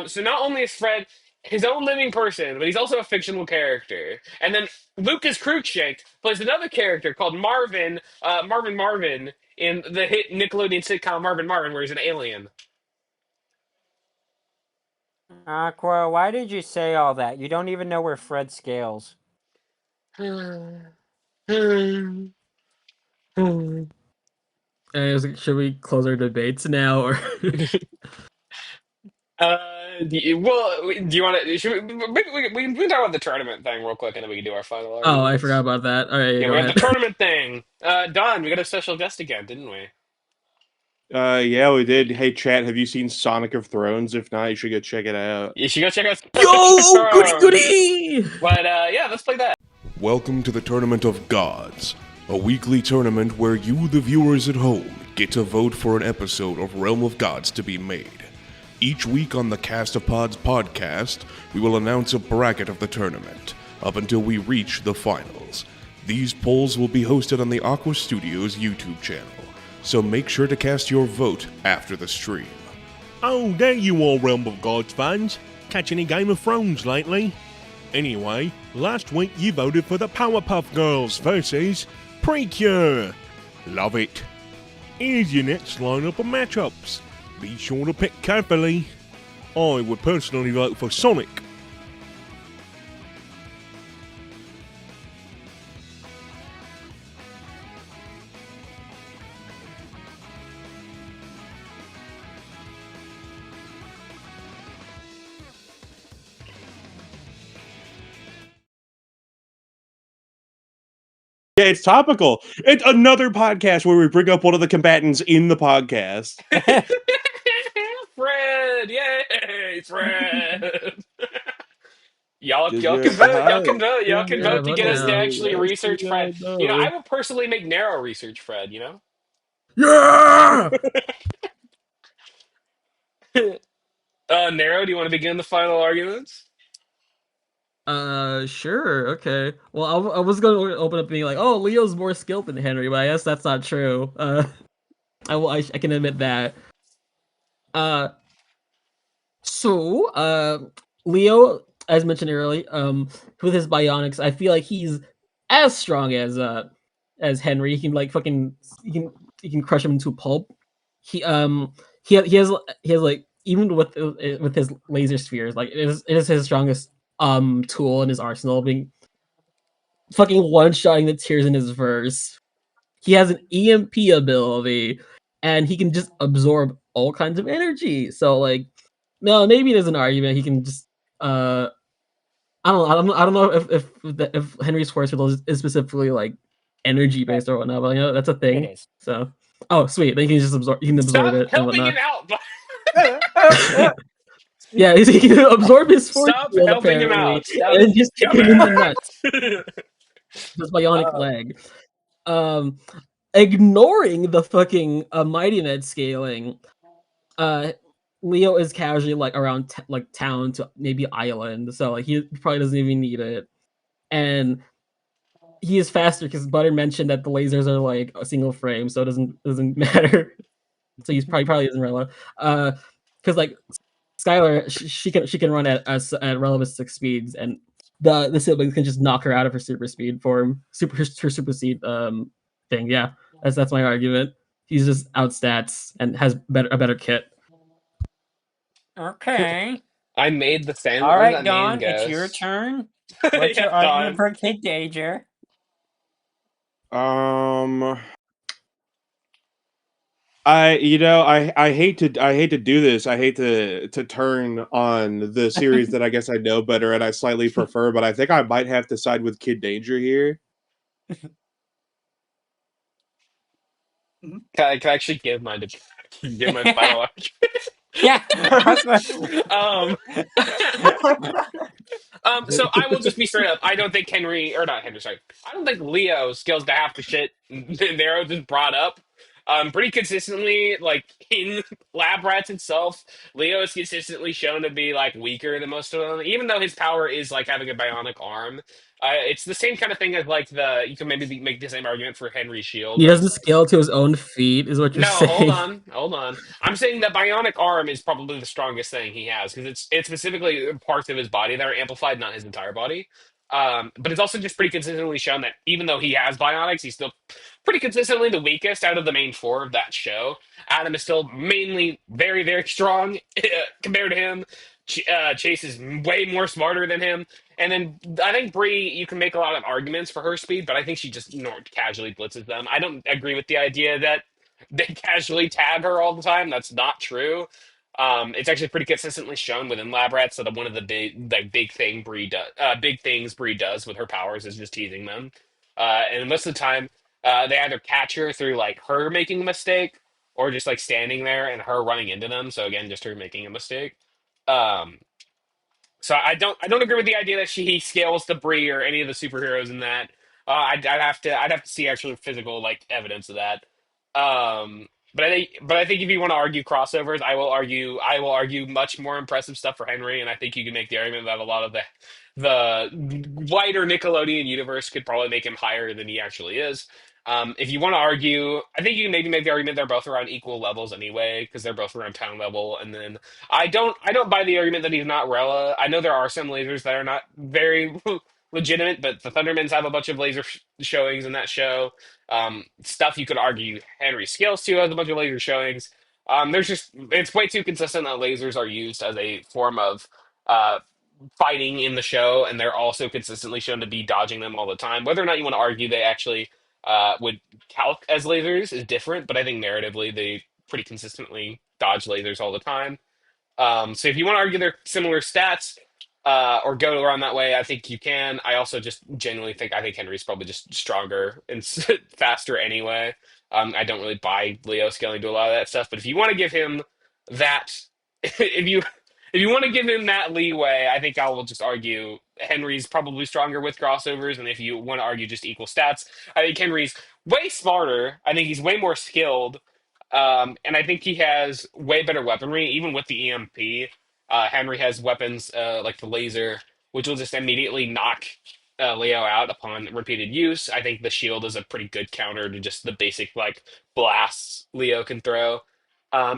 So not only is Fred his own living person, but he's also a fictional character. And then Lucas Cruikshank plays another character called Marvin, in the hit Nickelodeon sitcom Marvin, where he's an alien. Aqua, why did you say all that? You don't even know where Fred scales. Should we close our debates now, or Do you want to? We can talk about the tournament thing real quick, and then we can do our final oh, I forgot arguments. about that. All right, Yeah, go we have the ahead. tournament thing. Don, we got a special guest again, didn't we? Yeah, we did. Hey, chat, have you seen Sonic of Thrones? If not, you should go check it out. You should go check out Sonic Yo, goody Thrones. goody! But yeah, let's play that. Welcome to the Tournament of Gods, a weekly tournament where you, the viewers at home, get to vote for an episode of Realm of Gods to be made. Each week on the Cast of Pods podcast, we will announce a bracket of the tournament, up until we reach the finals. These polls will be hosted on the Aqua Studios YouTube channel, so make sure to cast your vote after the stream. Oh, there you are, Realm of Gods fans. Catch any Game of Thrones lately? Anyway, last week you voted for the Powerpuff Girls versus Precure. Love it. Here's your next lineup of matchups. Be sure to pick carefully. I would personally vote for Sonic. Yeah, it's topical. It's another podcast where we bring up one of the combatants in the podcast. Fred, yay, Fred. Y'all Just can your vote. Y'all heart. can vote. Y'all can Yeah, vote to vote get us to now. actually research Fred. You know, I will personally make narrow research Fred. You know. Yeah! Narrow. Do you want to begin the final arguments? Sure, okay. Well, I was going to open up being like, oh, Leo's more skilled than Henry, but I guess that's not true. I can admit that. Uh, so, Leo, as mentioned earlier, with his bionics, I feel like he's as strong as Henry. He can like fucking he can crush him into pulp. He he has like even with his laser spheres, like it is his strongest tool in his arsenal, being fucking one shotting the tears in his verse. He has an EMP ability, and he can just absorb all kinds of energy. So like, no, maybe there's an argument he can just I don't know if Henry's force field is specifically like energy based or whatnot, but you know that's a It thing. is. So he can just absorb Stop it and helping whatnot. him out. Yeah, he can absorb his force Stop field helping him apparently, out. Stop. and just kick Come him in the here. nuts. His bionic leg. Um, ignoring the fucking mighty med scaling, uh, Leo is casually like around like town to maybe island, so like he probably doesn't even need it, and he is faster because Butter mentioned that the lasers are like a single frame, so it doesn't matter. So he's probably isn't relevant. Because like Skylar, she can run at relativistic speeds, and the siblings can just knock her out of her super speed form, her super speed thing. Yeah, that's my argument. He's just outstats and has a better kit. Okay. I made the fan. All What does right, that name Don, it's your goes? turn. What's Yeah, your argument Don. for Kid Danger? I hate to do this. I hate to turn on the series that I guess I know better and I slightly prefer, but I think I might have to side with Kid Danger here. Can I actually give my give my final argument? Yeah. um, so I will just be straight up. I don't think Henry, or not Henry, sorry. I don't think Leo scales to half the shit Nero just brought up. Pretty consistently, like in Lab Rats itself, Leo is consistently shown to be like weaker than most of them, even though his power is like having a bionic arm. It's the same kind of thing as like you can maybe make the same argument for Henry's shield, He where doesn't it's scale to his own feet, is what you're no, hold saying. on, hold on. I'm saying that bionic arm is probably the strongest thing he has because it's specifically parts of his body that are amplified, not his entire body. But it's also just pretty consistently shown that even though he has bionics, he's still pretty consistently the weakest out of the main four of that show. Adam is still mainly very, very strong compared to him. Chase is way more smarter than him. And then I think Bree, you can make a lot of arguments for her speed, but I think she just casually blitzes them. I don't agree with the idea that they casually tag her all the time. That's not true. It's actually pretty consistently shown within Lab Rats that one of the big things Bree does with her powers is just teasing them. And most of the time, they either catch her through like her making a mistake, or just like standing there and her running into them. So again, just her making a mistake. Um, so I don't agree with the idea that he scales debris or any of the superheroes in that. I'd have to see actual physical like evidence of that. But I think if you want to argue crossovers, I will argue much more impressive stuff for Henry, and I think you can make the argument that a lot of the wider Nickelodeon universe could probably make him higher than he actually is. If you want to argue, I think you can maybe make the argument they're both around equal levels anyway, because they're both around town level, and then I don't buy the argument that he's not Rella. I know there are some lasers that are not very legitimate, but the Thundermans have a bunch of laser showings in that show. Stuff you could argue Henry Scales too has a bunch of laser showings. It's way too consistent that lasers are used as a form of uh fighting in the show, and they're also consistently shown to be dodging them all the time. Whether or not you want to argue they actually would calc as lasers is different, but I think narratively they pretty consistently dodge lasers all the time. So if you want to argue they're similar stats, or go around that way, I think you can. I also just genuinely think Henry's probably just stronger and faster anyway. I don't really buy Leo scaling to a lot of that stuff, but if you want to give him that, if you want to give him that leeway, I think I will just argue Henry's probably stronger with crossovers, and if you want to argue just equal stats, I think Henry's way smarter. I think he's way more skilled. And I think he has way better weaponry, even with the EMP. Henry has weapons like the laser, which will just immediately knock Leo out upon repeated use. I think the shield is a pretty good counter to just the basic like blasts Leo can throw.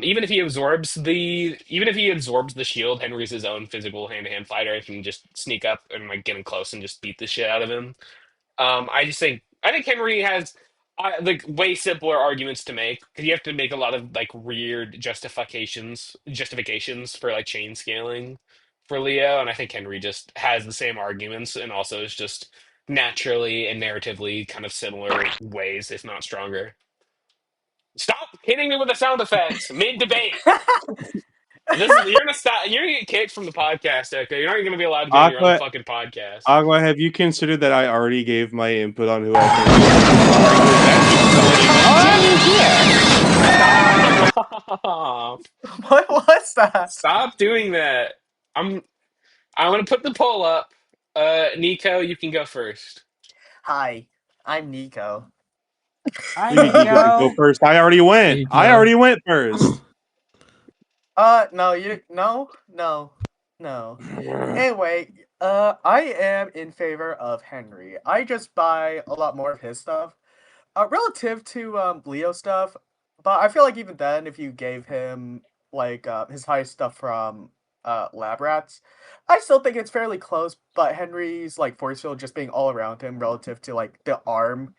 Even if he absorbs the shield, Henry's his own physical hand-to-hand fighter and can just sneak up and like get him close and just beat the shit out of him. I think Henry has like way simpler arguments to make because you have to make a lot of like weird justifications for like chain scaling for Leo, and I think Henry just has the same arguments and also is just naturally and narratively kind of similar ways, if not stronger. Stop hitting me with the sound effects mid debate. You're gonna stop. You're gonna get kicked from the podcast. Okay, you're not gonna be allowed to get on your own Aqua, fucking podcast. Agua, have you considered that I already gave my input on who I Stop. What was that? Stop doing that. I'm gonna put the poll up. Nico, you can go first. Hi, I'm Nico. I think? You get to go first. I already went. Nico. I already went first. No. Anyway, I am in favor of Henry. I just buy a lot more of his stuff, relative to Leo stuff. But I feel like even then, if you gave him like his high stuff from Lab Rats, I still think it's fairly close. But Henry's like force field just being all around him relative to like the arm,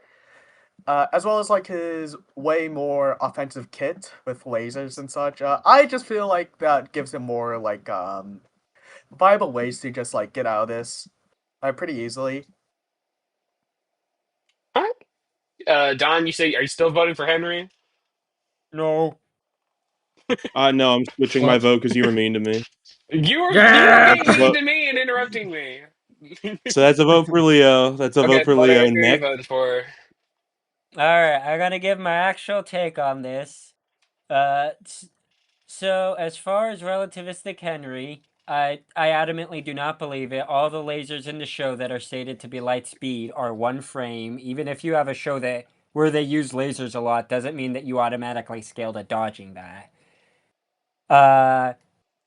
as well as like his way more offensive kit with lasers and such. I just feel like that gives him more like viable ways to just like get out of this pretty easily. All right. Don, are you still voting for Henry? No. No, I'm switching my vote because you were mean to me. You were Yeah. being mean to me and interrupting me. So that's a vote for Leo. That's a vote for What Leo. are you Next. voting for? All right, I'm gonna give my actual take on this. So as far as relativistic Henry, I adamantly do not believe it. All the lasers in the show that are stated to be light speed are one frame. Even if you have a show that where they use lasers a lot, doesn't mean that you automatically scale to dodging that.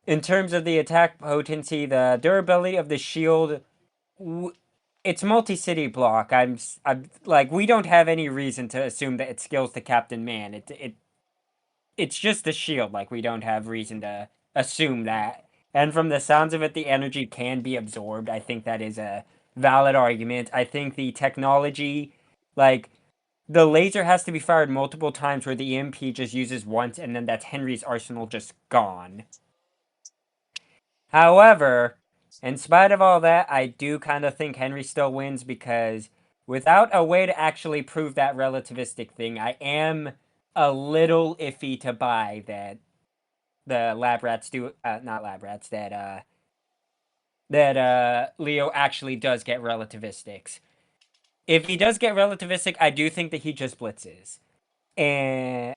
In terms of the attack potency, the durability of the shield, it's multi-city block. I'm like, we don't have any reason to assume that it scales to Captain Man. It's just a shield. Like, we don't have reason to assume that. And from the sounds of it, the energy can be absorbed. I think that is a valid argument. I think the technology, like, the laser has to be fired multiple times where the EMP just uses once, and then that's Henry's arsenal just gone. However, in spite of all that, I do kind of think Henry still wins because without a way to actually prove that relativistic thing, I am a little iffy to buy that the lab rats do not lab rats that Leo actually does get relativistics. If he does get relativistic, I do think that he just blitzes. And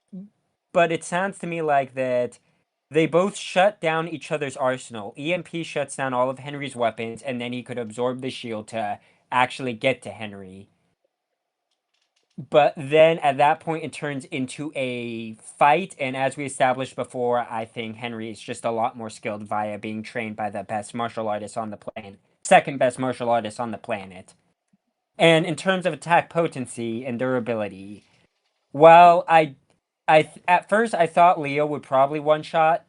but it sounds to me like that they both shut down each other's arsenal. EMP shuts down all of Henry's weapons, and then he could absorb the shield to actually get to Henry. But then at that point, it turns into a fight. And as we established before, I think Henry is just a lot more skilled via being trained by the best martial artist on the planet, second best martial artist on the planet. And in terms of attack potency and durability, while at first I thought Leo would probably one shot.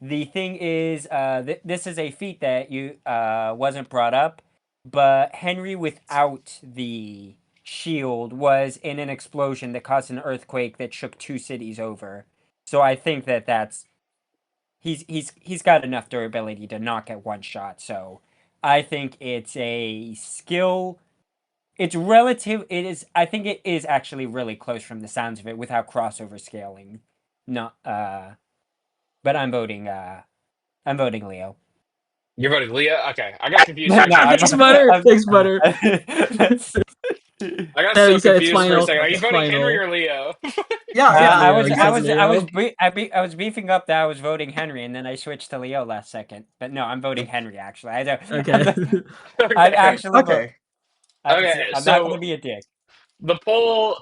The thing is, this is a feat that you wasn't brought up, but Henry without the shield was in an explosion that caused an earthquake that shook 2 cities over. So I think that's he's got enough durability to not get one shot. So I think it's a skill. It's relative. It is. I think it is actually really close from the sounds of it without crossover scaling. Not. But I'm voting. I'm voting Leo. You're voting Leo? Okay. I got confused No, for a second. Thanks, Butter. Thanks, Butter. I got Harry so said it's confused for a final. second. Are you It's voting final. Henry or Leo? Yeah, I Leo, was, you I said was, Leo. I was beefing up that I was voting Henry, and then I switched to Leo last second. But no, I'm voting Henry. Actually, I don't. Okay. I actually. Okay. Okay, I'm so not gonna be a dick. the poll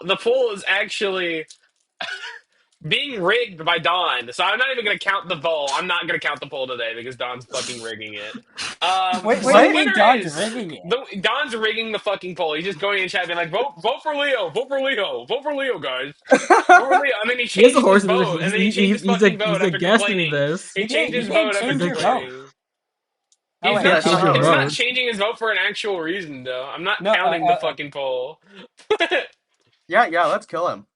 is actually being rigged by Don. So I'm not even gonna count the poll. I'm not gonna count the poll today because Don's fucking rigging it. Wait, So what do the you mean winner Don's is rigging it? Don's rigging the fucking poll. He's just going in chat being like, vote for Leo, vote for Leo, vote for Leo, guys. Vote for Leo. And then he He has a changed his horse. vote, and then he changed his fucking vote He's a after guest in complaining. this. He changed You his can't vote after change your vote. complaining. Oh, He's wait, can't not. change your He's not vote. changing his vote for an actual reason, though. I'm not No, counting the fucking poll. Yeah, let's kill him.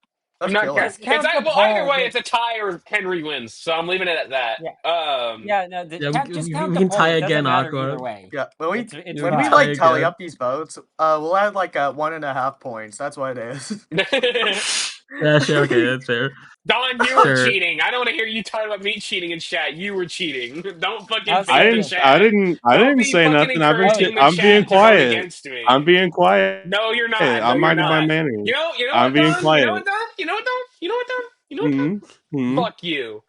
I'm Let's not kill him. counting. Just count the Well, either poll. way, it's a tie or Henry wins. So I'm leaving it at that. Yeah, no, Yeah, just we count can the poll. tie It doesn't again, matter Aqua. either way. Yeah, It's when we fine. tie tally again. up these votes, we'll add like 1.5 points. That's what it is. Yeah, sure. Okay, that's fair. Don, you were Sure. cheating. I don't want to hear you talk about me cheating in chat. You were cheating. Don't fucking How's feed that the feel? chat. I Don't didn't be say fucking nothing. encouraging the I'm being chat to vote quiet. against me. I'm being quiet. No, you're not. No, I'm you're minding my not. manners. You know I'm what, being Don? You know quiet. what, Don? You know what, Don? You know what, Don? You know what, Don? Mm-hmm. Fuck you.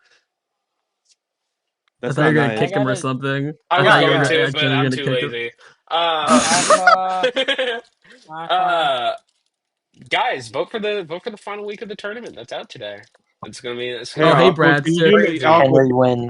I That's thought you not were gonna nice. kick him or gotta- something. I was Yeah, going yeah. to, actually but I'm gonna too kick him. lazy. Aqua. Guys, vote for the final week of the tournament. That's out today. It's gonna be. Oh, hey, Aqua, Brad. can you So- do me- Aqua, Henry wins.